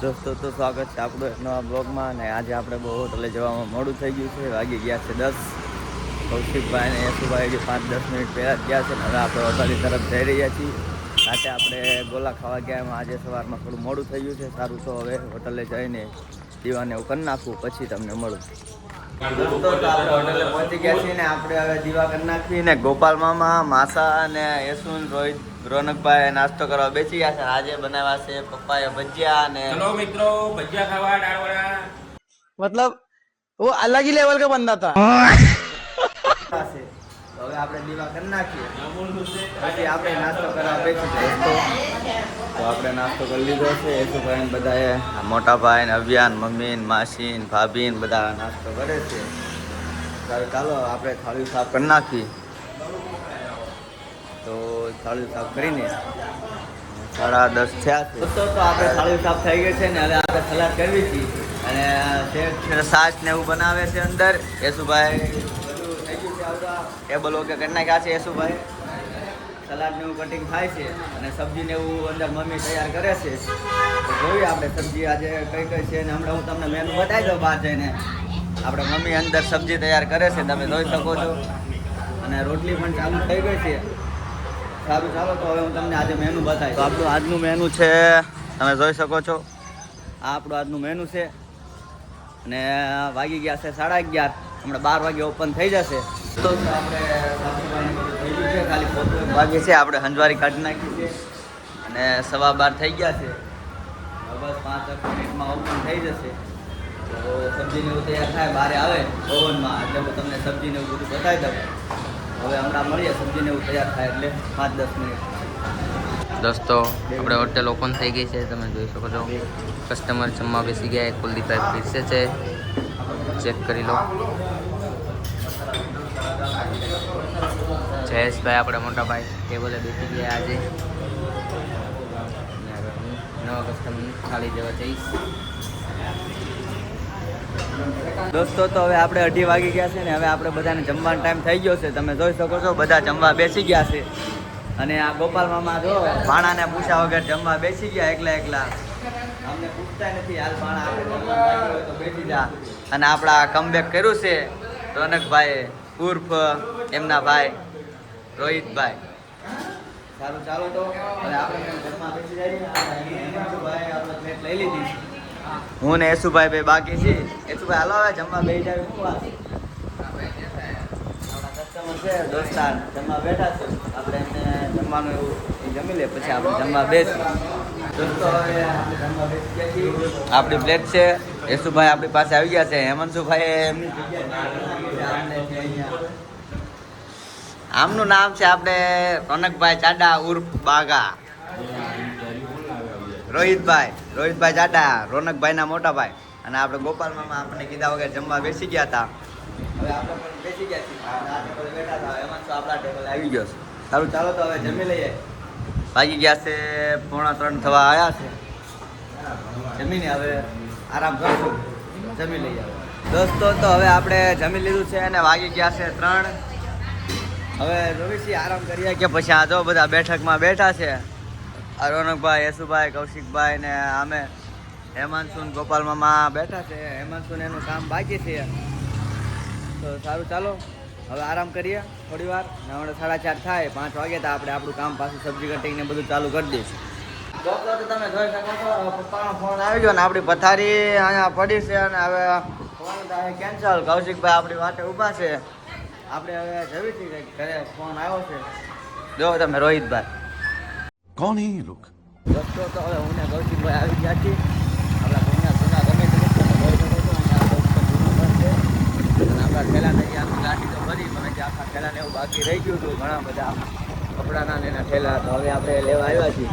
દોસ્તો તો સ્વાગત છે આપણું એક નવા બ્લોગમાં. અને આજે આપણે બહુ હોટલે જવામાં મોડું થઈ ગયું છે. વાગી ગયા છે 10. કૌશિકભાઈ અને યશુભાઈ જે 5-10 મિનિટ પહેલાં જ ગયા છે ને હવે આપણે હોટલ તરફ જઈ રહ્યા છીએ. સાથે આપણે ગોલા ખાવા ગયા એમાં આજે સવારમાં થોડું મોડું થઈ ગયું છે. સારું તો હવે હોટલે જઈને દીવાને એવું કરી નાખવું પછી તમને મળું. દોસ્તો તો આપણે હોટલે પહોંચી ગયા છીએ ને આપણે હવે દીવા કરી નાખી ને ગોપાલ મામા, માસા અને યશુન, રોહિત, રોનકભાઈ નાસ્તો કરવા બેસી ગયા છે. આજે બનાવ્યા છે પપ્પાએ ભજીયા અને चलो मित्रों भजिया खावा दाल वड़ा मतलब वो अलग ही लेवल का बंदा था। છે. તો હવે આપણે દીવા કરી નાખીએ પછી આપણે નાસ્તો કરવા બેસી જઈએ. તો આપણે નાસ્તો કરી લીધો છે. યશુભાઈ બધાએ મોટા ભાઈ ને અભિયાન, મમ્મી ને માસી ને ભાભી ને બધા નાસ્તો કરે છે. ચાલો આપણે થાળી સાફ કરી નાખી. તો થાળી સાફ કરીને 10:30 થયા છે. તો આપણે થાળી સાફ થઈ ગઈ છે ને હવે આપણે સલાડ કરવી છે અને છાશ ને એવું બનાવે છે અંદર. યશુભાઈ બધું થઈ ગયું છે. આવતા ટેબલ ઓકે કરી નાખ્યા છે. યશુભાઈ સલાડ ને એવું કટિંગ થાય છે અને સબ્જી ને એવું અંદર મમ્મી તૈયાર કરે છે. તો જોઈએ આપણે સબ્જી આજે કઈ કઈ છે ને હમણાં હું તમને મેનુ બતાવી દઉં બહાર જઈને. આપણે મમ્મી અંદર સબ્જી તૈયાર કરે છે, તમે જોઈ શકો છો. અને રોટલી પણ ચાલુ થઈ ગઈ છે. સારું ચાલો તો હવે હું તમને આજે મેનુ બતાવીશ. તો આપણું આજનું મેનુ છે, તમે જોઈ શકો છો. આ આપણું આજનું મેનુ છે અને વાગી ગયા છે 11:30. હમણાં 12 વાગે ઓપન થઈ જશે. તો આપણે થઈ ગયું છે, ખાલી ફોટો વાગી છે. આપણે હંજવારી કાઢી નાખી છે અને 12:15 થઈ ગયા છે. બસ 5 મિનિટમાં ઓપન થઈ જશે. તો સબ્જીને એવું તૈયાર થાય બહાર આવે ઓવનમાં એટલે હું તમને સબ્જીને એવું બધું બતાવી દઉં. હવે હમણાં મળીએ સબ્જીને એવું તૈયાર થાય એટલે 5-10 મિનિટ. દોસ્તો આપણે હોટેલ ઓપન થઈ ગઈ છે, તમે જોઈ શકો છો. કસ્ટમર જમવા બેસી ગયા. કુલદીપભાઈ પીરસે છે, ચેક કરી લો. જયેશભાઈ આપણે મોટા ભાઈ ટેબલે બેસી ગયા આજે. અને હવે હું નવા કસ્ટમર થાળી દેવા જઈશ. દોસ્તો તો હવે આપણે 2:30 વાગી ગયા છે ને હવે આપણે બધાને જમવાનો ટાઈમ થઈ ગયો છે. તમે જોઈ શકો છો બધા જમવા બેસી ગયા છે. અને આ ગોપાલ મામા જો ભાણાને પૂછ્યા વગર જમવા બેસી ગયા એકલા. અમને પૂછતા નથી હાલ ભાણા આપણે જમવા બાકી હોય તો બેસી જા. અને આપણા કમબેક કર્યું છે રોનકભાઈ ઉર્ફ એમના ભાઈ રોહિતભાઈ. સારું ચાલો તો હવે આપણે જમવા બેસી જઈએ. ભાઈ આપણે પ્લેટ લઈ લીધી. હું ને યશુભાઈ ભાઈ બાકી છીએ. યશુભાઈ હાલો હવે જમવા બેસી જાય. કસ્ટમર છે દોસ્તાર જમવા બેઠા છે. આપણે એમને જમવાનું એવું જમી લે પછી આપણે જમવા બેસી. દોસ્તો હવે આપણે જમવા બેસી ગયા છીએ. આપણી પ્લેટ છે. યશુભાઈ આપણી પાસે આવી ગયા છે. હેમંશુભાઈ એમની જગ્યાએ આમનું નામ છે આપણે રોનકભાઈ ચાડા ઉર્ફ બાગા. રોહિતભાઈ જાડા રોનકભાઈના મોટા ભાઈ. અને આપણે ગોપાલ મામા આપણને કીધા વગર જમવા બેસી ગયા હતા. હવે આપણે પણ બેસી ગયા છીએ. આ ટેબલ બેઠા હતા એમાં તો આપણા ટેબલ આવી ગયો છે. સારું ચાલો તો હવે જમી લઈએ. વાગી ગયા છે 2:45 થવા આવ્યા છે. જમીને હવે આરામ કરશું. જમી લઈએ દોસ્તો. તો હવે આપણે જમી લીધું છે અને વાગી ગયા છે 3. હવે જોઈશી આરામ કરીએ કે પછી આ જો બધા બેઠકમાં બેઠા છે. રોનકભાઈ, યશુભાઈ, કૌશિકભાઈ ને અમે હેમાંશુ ને ગોપાલ મામા બેઠા છે. હેમાંશુ ને એનું કામ બાકી છે. તો સારું ચાલો હવે આરામ કરીએ થોડી વાર. હમણાં 4:30 થાય, 5 વાગે તો આપણે આપણું કામ પાછું સબ્જી કટિંગ ને બધું ચાલુ કરી દઈશું. દોસ્તો તો તમે જોઈ શકો છો પપ્પાનો ફોન આવી ગયો ને આપણી પથારી અહીંયા પડી છે અને હવે ફોન થાય કેન્સલ. કૌશિકભાઈ આપણી વાટે ઊભા છે. આપણે હવે જવી છીએ ઘરે ફોન આવ્યો છે. જો તમે રોહિતભાઈ कौन है ये लोग? દોસ્તો તો હવે હું ને કૌશિકભાઈ આવી ગયા છીએ. આપણા ઘરના જૂના ગમે તે વસ્તુ જોઈ શકો છો. અહીંયા જૂનું ઘર છે અને આપણા ઠેલાને અહીંયા ગાડી તો ભરી પણ હજી આખા ઠેલાને એવું બાકી રહી ગયું હતું. ઘણા બધા કપડાના ને એના ઠેલા તો હવે આપણે લેવા આવ્યા છીએ.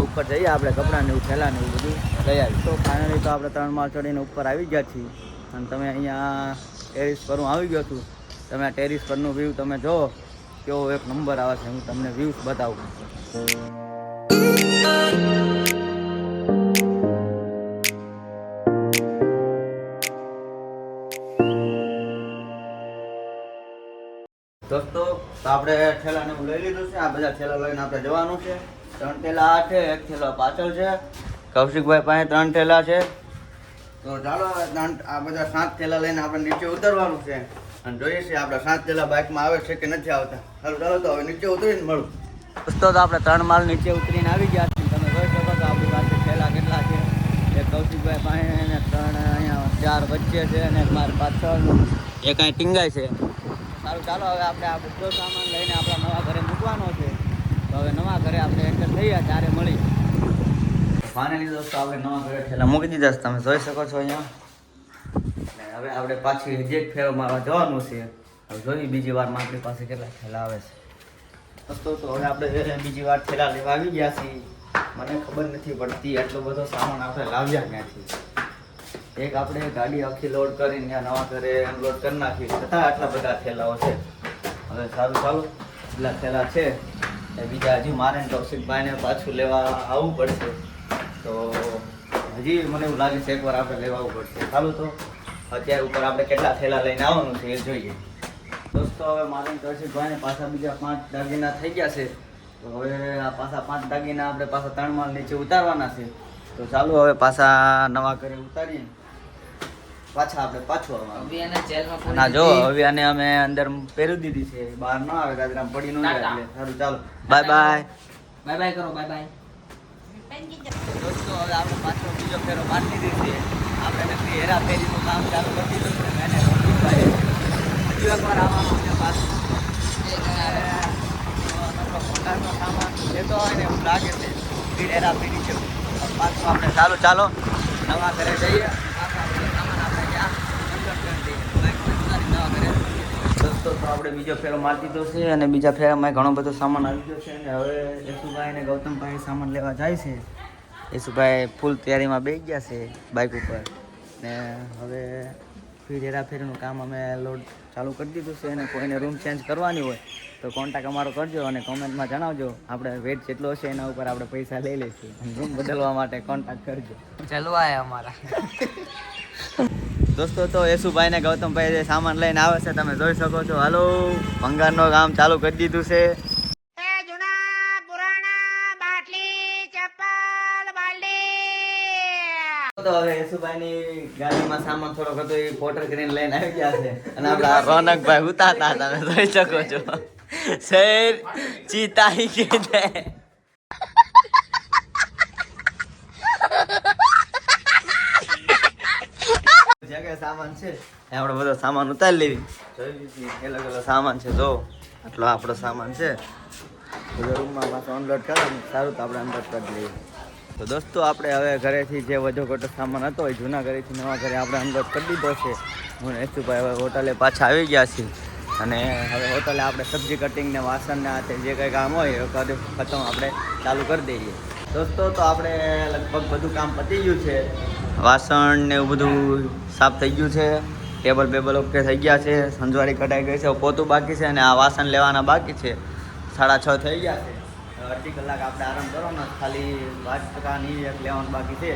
ઉપર જઈએ આપણે કપડાને એવું ઠેલાને એવું બધું લઈ આવી. તો ફાઇનલી તો આપણે 3 માળ ચડીને ઉપર આવી ગયા છીએ. અને તમે અહીંયા ટેરિસ પર હું આવી ગયો છું. તમે આ ટેરિસ પરનું વ્યૂ તમે જો કેવો એક નંબર આવે છે. હું તમને વ્યૂઝ બતાવું. દોસ્તો તો આપણે ઠેલાને હું લઈ લીધું છે. આ બધા ઠેલા લઈને આપણે જવાનું છે. 3 ઠેલા આ છે, 1 ઠેલો પાછળ છે કૌશિકભાઈ પાસે 3 થેલા છે. તો ચાલો હવે આ બધા 7 થેલા લઈને આપણે નીચે ઉતરવાનું છે અને જોઈએ છીએ આપણા 7 થેલા બાઇકમાં આવે છે કે નથી આવતા. ચાલો તો હવે નીચે ઉતરીને મળું. દોસ્તો તો આપણે 3 માળ નીચે ઉતરીને આવી ગયા છીએ. તમે જોઈ શકો તો આપણી પાસે થેલા કેટલા છે. એક કૌશિકભાઈ પાસે અને 3 અહીંયા 4 વચ્ચે છે અને એક મારી પાછળ એક અહીં ટીંગાય છે. સારું ચાલો હવે આપણે આ બધો સામાન લઈને આપણા નવા ઘરે મૂકવાનો છે. તો હવે નવા ઘરે આપણે એન્ટર થઈ ગયા ત્યારે મળી. ફાઇનલી દોસ્તો આપણે નવા ઘરે થેલા મૂકી દીધા છે. તમે જોઈ શકો છો અહીંયા. અને હવે આપણે પાછી એક ફેરો મારવા જવાનું છે. હવે જોઈએ બીજી વારમાં આપણી પાસે કેટલા થેલા આવે છે. દોસ્તો તો હવે આપણે બીજી વાર થેલા લેવા આવી ગયા છીએ. મને ખબર નથી પડતી એટલો બધો સામાન આપણે લાવ્યા ક્યાંથી. એક આપણે ગાડી આખી લોડ કરીને ત્યાં નવા ઘરે અનલોડ કરી નાખી છતાં આટલા બધા થેલાઓ છે. હવે સારું ચાલો એટલા થેલા છે એ બીજા હજી મારે કૌશિકભાઈને પાછું લેવા આવવું પડશે. તો હજી મને એવું લાગે છે એકવાર આપણે લેવા આવવું પડશે. ચાલો તો અત્યારે ઉપર આપણે કેટલા થેલા લઈને આવવાનું છે એ જોઈએ. દોસ્તો હવે મારે કૌશિકભાઈને પાછા બીજા 5 દાગીના થઈ ગયા છે. તો હવે આ પાછા 5 દાગીના આપણે પાછા 3 માળ નીચે ઉતારવાના છે. તો ચાલો હવે પાછા નવા ઘરે ઉતારીએ. પાછા આપણે પાછું આવવાનું. ના જો હવે આને અમે અંદર પહેરી દીધી છે. બહાર ન આવે ગાજરામ પડી ન જાય એટલે સારું ચાલો બાય બાય. બાય બાય કરો, બાય બાય. દોસ્તો હવે આપણે પાછો બીજો ફેરો મારી દીધી છે. આપણે નક્કી હેરાફેરીનું કામ ચાલુ કરી દીધું છે. મેને હજી એકવાર આવવાનું છે પાછું. મોટાનો સામાન લેતો હોય ને એવું લાગે છે. ફીર હેરાફેરી છે પાછું આપણે ચાલો ચાલો નવા ઘરે જઈએ. દોસ્તો તો આપણે બીજો ફેરો મારી દીધો છે અને બીજા ફેરામાં ઘણો બધો સામાન આવી ગયો છે. અને હવે યશુભાઈ અને ગૌતમભાઈ સામાન લેવા જાય છે. યશુભાઈ ફૂલ તૈયારીમાં બેસી ગયા છે બાઇક ઉપર. ને હવે ફીર હેરાફેરીનું કામ અમે લોડ ચાલુ કરી દીધું છે. અને કોઈને રૂમ ચેન્જ કરવાની હોય તો કોન્ટેક્ટ અમારો કરજો અને કોમેન્ટમાં જણાવજો. આપણે વેટ જેટલો હશે એના ઉપર આપણે પૈસા લઈ લઈશું. રૂમ બદલવા માટે કોન્ટેક્ટ કરજો. ચલવા હે અમારા. દોસ્તો તો યશુભાઈ ને ગૌતમભાઈ જે સામાન લઈને આવે છે તમે જોઈ શકો છો. હાલો ભંગારનું કામ ચાલુ કરી દીધું છે. તો હવે યશુભાઈની ગાડીમાં સામાન થોડોક હતો એ પોટર કરીને લઈને આવી ગયા છે. અને આપણા રોનકભાઈ ઉતારતા તમે જોઈ શકો છો. શેર ચીતાઈ કે જગ્યાએ સામાન છે આપણે બધો સામાન ઉતારી લેવી. જોઈ લીધી અલગ અલગ સામાન છે. જો આટલો આપણો સામાન છે. બધો રૂમમાં પાછો અનલોડ કરવાનું. સારું તો આપણે અનલોડ કરી લઈએ. તો દોસ્તો આપણે હવે ઘરેથી જે વધુ ઘટો સામાન હતો એ જૂના ઘરેથી નવા ઘરે આપણે અનલોડ કરી દીધો છે. હું યશુભાઈ હવે હોટલે પાછા આવી ગયા છીએ. અને હવે હોટલે આપણે સબ્જી કટિંગ ને વાસણ ને આ જે કંઈ કામ હોય એ ખતમ આપણે ચાલુ કરી દઈએ. દોસ્તો તો આપણે લગભગ બધું કામ પતી ગયું છે. વાસણ ને એવું બધું સાફ થઈ ગયું છે. ટેબલ બેબલ ઓકે થઈ ગયા છે. સંજવારી કઢાઈ ગઈ છે. પોતું બાકી છે અને આ વાસણ લેવાના બાકી છે. 6:30 થઈ ગયા છે. અડધી કલાક આપણે આરામ કરવાનો. ખાલી 5% એક લેવાનું બાકી છે.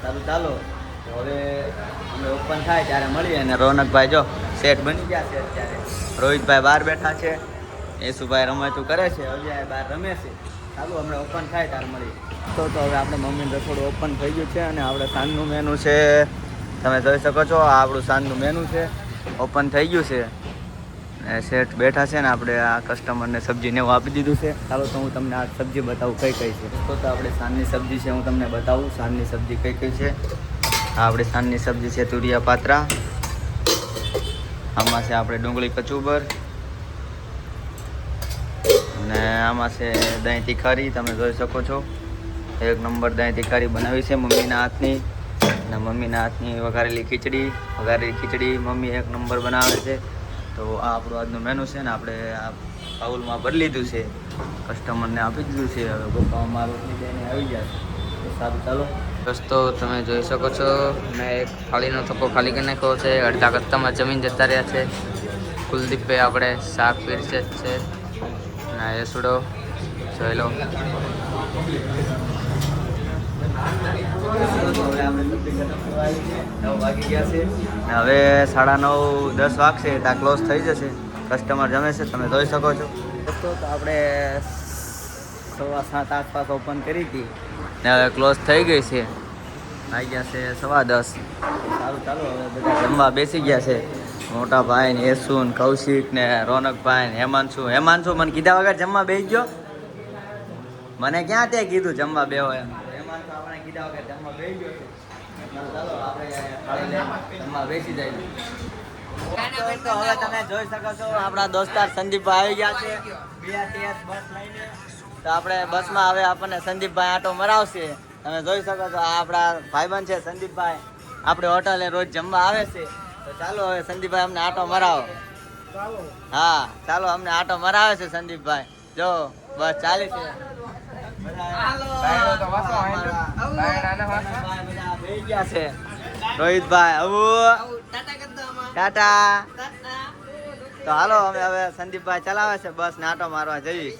સારું ચાલો હવે અમે ઓપન થાય ત્યારે મળીએ. અને રોનકભાઈ જો સેટ બની ગયા છે અત્યારે. રોહિતભાઈ બહાર બેઠા છે. યશુભાઈ રમાતું કરે છે. અજયભાઈ બહાર રમે છે. ચાલો હમણાં ઓપન થાય ત્યારે મળીએ. તો હવે આપણે મમ્મીનું રસોડું ઓપન થઈ ગયું છે. અને આપણે સાંજનું મેનુ છે તમે જોઈ શકો છો. આ આપણું સાંજનું મેનુ છે ઓપન થઈ ગયું છે. શેઠ બેઠા છે ને આપણે આ કસ્ટમરને સબ્જીને એવું આપી દીધું છે. ચાલો તો હું તમને આ સબ્જી બતાવું કઈ કઈ છે. તો આપણી સાંજની સબ્જી છે હું તમને બતાવું સાંજની સબ્જી કઈ કઈ છે. આ આપણી સાંજની સબ્જી છે તુરિયા પાત્રા. આમાં છે આપણે ડુંગળી કચુંબર અને આમાં છે દહીં તીખારી. તમે જોઈ શકો છો 1 નંબર દહીં તીખારી બનાવી છે મમ્મીના હાથની. અને મમ્મીના હાથની વઘારેલી ખીચડી મમ્મી 1 નંબર બનાવે છે. તો આ આપણું આજનું મેનુ છે ને આપણે આ બાઉલમાં ભરી લીધું છે. કસ્ટમરને આપી દીધું છે. હવે ગોપામાં રોટલી લઈને આવી ગયા છે. તો સારું ચાલો દોસ્તો તમે જોઈ શકો છો મેં એક થાળીનો થપ્પો ખાલી કરી નાખ્યો છે. અડધા કસ્ટમર જમીન જતા રહ્યા છે. કુલદીપભાઈ આપણે શાક પીરસે જ છે. અને યસુડો જોઈ લો. હવે આપણે સબ્જી ખતમ કરવા આવી છે. 9 વાગી ગયા છે. હવે 9:30-10 વાગશે ત્યાં ક્લોઝ થઈ જશે. કસ્ટમર જમે છે તમે જોઈ શકો છો. દોસ્તો તો આપણે 7:15 આસપાસ ઓપન કરી હતી ને હવે ક્લોઝ થઈ ગઈ છે. આવી ગયા છે 10:15. સારું ચાલો હવે બધા જમવા બેસી ગયા છે. મોટા ભાઈ ને યશુ ને કૌશિક ને રોનકભાઈ ને હેમાંશુ મને કીધા વગર જમવા બેસી ગયો. મને ક્યાં તે કીધું જમવા બેહો એમ. હેમાંશુ આપણે કીધા વગર જમવા બેસી ગયો છે. ચાલો આપણે થાળી લઈને જમવા બેસી જઈએ. તો હવે તમે જોઈ શકો છો આપણા દોસ્તાર સંદીપભાઈ આવી ગયા છે BRTS બસ લઈને. તો આપણે બસમાં હવે આપણને સંદીપભાઈ આટો મરાવશે. તમે જોઈ શકો છો આ આપણા ભાઈબંધ છે સંદીપભાઈ. આપણે હોટલે રોજ જમવા આવે છે. તો ચાલો હવે સંદીપભાઈ અમને આટો મરાવો. હા ચાલો અમને આટો મરાવે છે સંદીપભાઈ. જો બસ ચાલી છે. રોહિતભાઈ ટાટા. તો હાલો અમે હવે સંદીપભાઈ ચલાવે છે બસ ને આટો મારવા જઈએ.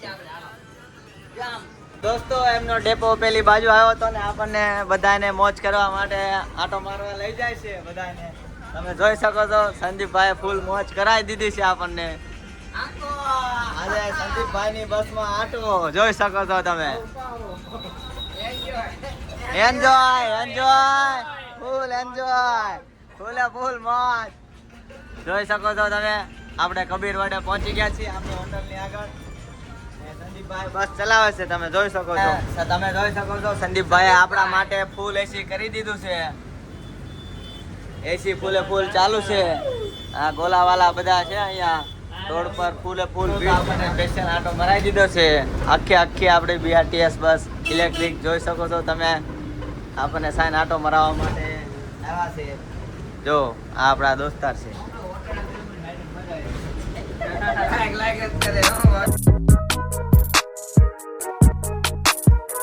દોસ્તો એમનો ડેપો પેલી બાજુ આવ્યો હતો ને આપણને બધાને મોજ કરવા માટે આટો મારવા લઈ જાય છે બધાને. તમે જોઈ શકો છો સંદીપભાઈ ફૂલ મોજ કરાવી દીધી છે આપણને. આજે સંદીપભાઈની બસમાં આટો જોઈ શકો છો તમે. એન્જોય ફૂલ એન્જોય ફૂલ મોજ જોઈ શકો છો તમે. આપણે કબીરવાડે પહોંચી ગયા છીએ આપણી હોટલની આગળ. સંદીપભાઈ બસ ચલાવે છે તમે જોઈ શકો છો. તમે જોઈ શકો છો સંદીપભાઈ આપણા માટે ફૂલ એસી કરી દીધું છે. એસી ફૂલ ચાલુ છે. આ ગોલાવાલા બધા છે અહીંયા રોડ પર ફૂલ આપણને સ્પેશિયલ આટો મરાઈ દીધો છે. આખી આપણે BRTS બસ ઇલેક્ટ્રિક જોઈ શકો છો તમે. આપણને સાઈન આટો મરાવવા માટે આવ્યા છે. જો આ આપણા દોસ્તાર છે.